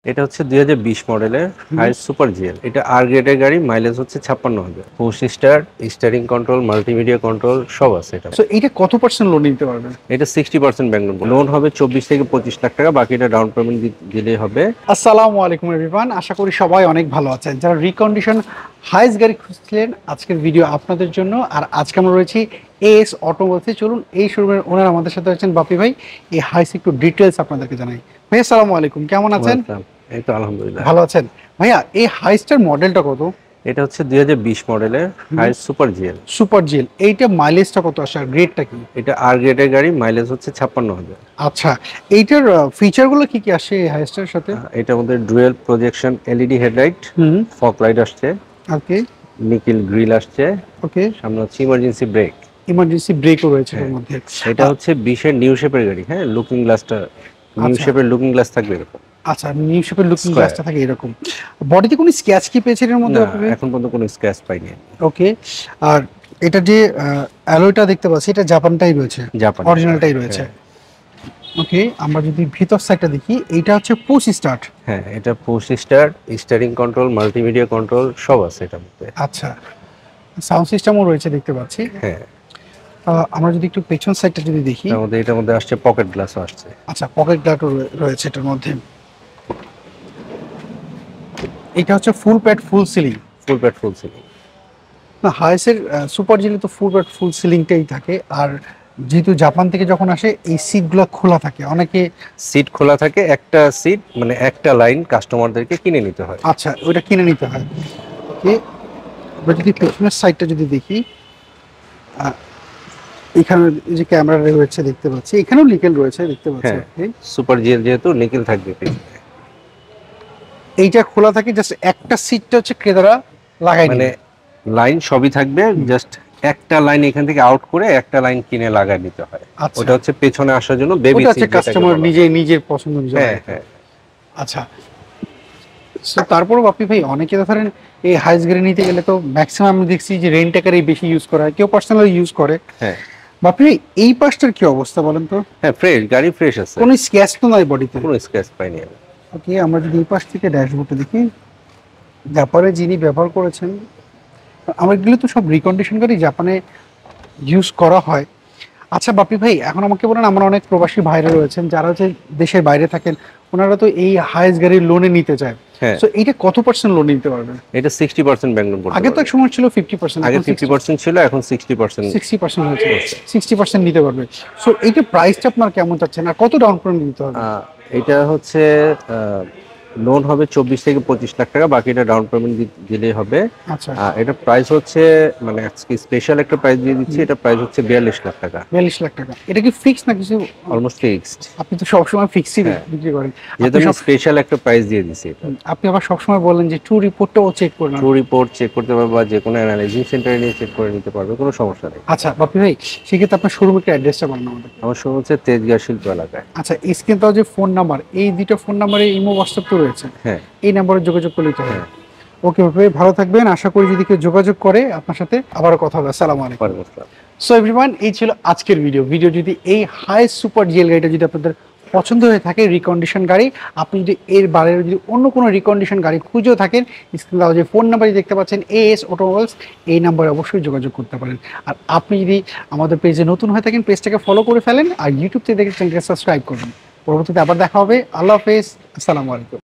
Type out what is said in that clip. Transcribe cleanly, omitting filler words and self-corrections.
এটা হচ্ছে 2020 মডেলের হাইস সুপার জিএল। এটা আর গ্রেডের গাড়ি, মাইলেজ হচ্ছে 56,000। Push start, steering control, multimedia control সব আছে এটা। সো এটা কত পার্সেন্ট লোন নিতে পারবেন? এটা 60% ব্যাংক লোন হবে 24 থেকে 25 লাখ টাকা, বাকিটা ডাউন পেমেন্ট দিলেই হবে। আসসালামু আলাইকুম এভরিওয়ান, আশা করি সবাই অনেক ভালো আছেন। যারা রিকন্ডিশন হাইস গাড়ি খুঁজছিলেন, আজকের ভিডিও আপনাদের জন্য। আর আজকে আমরা রয়েছি এস অটোমোবাইলসে। চলুন এই শোরুমের ওনার আমাদের সাথে আছেন বাপি ভাই। এই হাইস একটু ডিটেলস আপনাদেরকে জানাই। ভাই আসসালামু আলাইকুম, কেমন আছেন? এই তো আলহামদুলিল্লাহ ভালো আছেন। ভাইয়া এই হাইসটার মডেলটা কত? এটা হচ্ছে 2020 মডেলের হাইস সুপার জিএল। সুপার জিএল, এইটা মাইলেজটা কত আসে আর গ্রেডটা কি? এটা আর গ্রেডের গাড়ি, মাইলেজ হচ্ছে 56,000। আচ্ছা, এইটার ফিচারগুলো কি কি আসে এই হাইসটার সাথে? এটার মধ্যে dual projection LED headlight, fog light আসছে, ওকে নিকেল গ্রিল আসছে, ওকে। সামনে হচ্ছে ইমার্জেন্সি ব্রেক। ইমার্জেন্সি ব্রেকও রয়েছে এর মধ্যে। এটা হচ্ছে 20 এর নিউ শেপের গাড়ি। হ্যাঁ, লুকিং গ্লাসটা নিউ শেপের লুকিং গ্লাস থাকবে এরকম। আচ্ছা, নিউ শেপের লুকিং গ্লাসটা থাকে এরকম। বডিতে কোনো স্ক্র্যাচ কি পেয়েছেন এর মধ্যে? এখন পর্যন্ত কোনো স্ক্র্যাচ পাইনি। ওকে। আর এটা যে অ্যালয়টা দেখতে পাচ্ছি, এটা জাপানটাই রয়েছে, জাপান অরিজিনালটাই রয়েছে। ওকে, আমরা যদি ভিতর সাইডটা দেখি, এইটা হচ্ছে পুশ স্টার্ট। হ্যাঁ, এটা push start, steering control, multimedia control সব আছে এটার মধ্যে। আচ্ছা, সাউন্ড সিস্টেমও রয়েছে দেখতে পাচ্ছি। হ্যাঁ, আমরা যদি একটু পেছন সাইডটা যদি দেখি, এটার মধ্যে আসছে পকেট গ্লাসও আসছে। আচ্ছা, পকেট গ্লাসও রয়েছে এটার মধ্যে। এটা হচ্ছে ফুল প্যাড ফুল সিলিং। ফুল প্যাড ফুল সিলিং। না, হাইসের সুপার জিলে তো ফুল প্যাড ফুল সিলিংটাই থাকে। আর যেহেতু জাপান থেকে যখন আসে, এই সিটগুলো খোলা থাকে, অনেকে সিট খোলা থাকে। একটা সিট মানে একটা লাইন কাস্টমারদেরকে কিনে নিতে হয়। আচ্ছা, ওইটা কিনে নিতে হয়। ওকে, আমরা যদি পেছনের সাইডটা যদি দেখি, এখানে যে ক্যামেরা রয়েছে দেখতে পাচ্ছি, এখানেও নিকেল রয়েছে দেখতে পাচ্ছি। হ্যাঁ, সুপার জিএল যেহেতু নিকেল থাকবে। এইটা খোলা থাকে, জাস্ট একটা সিটটা হচ্ছে ক্রেতারা লাগাই মানে লাইন সবই থাকবে, জাস্ট একটা লাইন এখান থেকে আউট করে একটা লাইন কিনে লাগাই নিতে হয়। ওটা হচ্ছে পেছনে আসার জন্য বেবি সিট, হচ্ছে কাস্টমার নিজের পছন্দ অনুযায়ী। হ্যাঁ হ্যাঁ। আচ্ছা, সো তারপরও বাপি ভাই, অনেকে তো ধরেন এই হাইস গাড়ি নিতে গেলে তো ম্যাক্সিমাম আমি দেখছি যে রেন্ট টাকারই বেশি ইউজ করা হয়, কেউ পার্সোনালি ইউজ করে। হ্যাঁ, বাপি ভাই এই পাশটার কি অবস্থা বলেন তো? হ্যাঁ, ফ্রেশ গাড়ি, ফ্রেশ আছে, কোনো স্ক্র্যাচ তো নাই বডিতে? কোনো স্ক্র্যাচ পাইনি আমি। ওকে, আমরা যদি এই পাশ থেকে ড্যাশবোর্ডটা দেখি, জাপানে যিনি ব্যবহার করেছেন, আমার এগুলো তো সব রিকন্ডিশন গাড়ি জাপানে ইউজ করা হয়। আচ্ছা বাপি ভাই, এখন আমাকে বলেন, আমার অনেক প্রবাসী ভাইরা রয়েছেন যারা হচ্ছে দেশের বাইরে থাকেন, ওনারা তো এই হাইস গাড়ির লোনে নিতে চায়। হ্যাঁ, সো এইটা কত পার্সেন্ট লোন নিতে পারবে? এটা 60% ব্যাংক লোন। আগে তো এক সময় ছিল 50%, আগে 50% ছিল, এখন 60%। 60% হয়েছে, 60% নিতে পারবে। সো এইটা প্রাইসটা আপনার কেমন চাচ্ছেন আর কত ডাউন পেমেন্ট দিতে হবে? এটা হচ্ছে লোন হবে 24 থেকে 25 লাখ টাকা, বাকিটা ডাউন পেমেন্ট দিলেই হবে। আচ্ছা, এটা প্রাইস হচ্ছে মানে আজকে স্পেশাল একটা প্রাইস দিয়ে দিচ্ছি। এটা প্রাইস হচ্ছে 42 লাখ টাকা। 42 লাখ টাকা। এটা কি ফিক্স না কিছু? Almost fixed. আপনি তো সবসময় ফিক্সই বিক্রি করেন। যেহেতু আমি স্পেশাল একটা প্রাইস দিয়ে দিচ্ছি এটা। আপনি আবার সবসময় বলেন যে ট্রু রিপোর্টটাও চেক করে নেন। ট্রু রিপোর্ট চেক করতে পারবে বা যে কোনো অ্যানালাইজিং সেন্টারে নিয়ে চেক করে নিতে পারবে, কোনো সমস্যা নেই। আচ্ছা বাপি ভাই, সেক্ষেত্রে আপনার শোরুমের অ্যাড্রেসটা বলেন আমাদের। আমার শোরুম হচ্ছে তেজগাঁ শিল্প এলাকায়। আচ্ছা, স্ক্রিনটাও যে ফোন নাম্বার, এই দুটো ফোন নাম্বারে ইমো হোয়াটসঅ্যাপ তো রয়েছে। হ্যাঁ, এই নাম্বারে যোগাযোগ করলেই তো হয়। ওকে বাপি ভাই, ভালো থাকবেন। আশা করি যদি কেউ যোগাযোগ করে আপনার সাথে আবারও কথা হবে। আসসালামু আলাইকুম। সো এভরিওয়ান, এই ছিল আজকের ভিডিও যদি এই হাই সুপার জিএল গাড়িটা যদি আপনাদের পছন্দ হয়ে থাকে, রিকন্ডিশন গাড়ি, আপনি যদি এর বাইরে যদি অন্য কোনো রিকন্ডিশন গাড়ি খুঁজেও থাকেন, স্ক্রিনে দেওয়া যে ফোন নাম্বারই দেখতে পাচ্ছেন, এস অটোমোবাইলস, এই নাম্বারে অবশ্যই যোগাযোগ করতে পারেন। আর আপনি যদি আমাদের পেজে নতুন হয়ে থাকেন, পেজটাকে ফলো করে ফেলেন, আর ইউটিউব থেকে দেখে চ্যানেলকে সাবস্ক্রাইব করুন। পরবর্তীতে আবার দেখা হবে। আল্লাহ হাফেজ, আসসালামু আলাইকুম।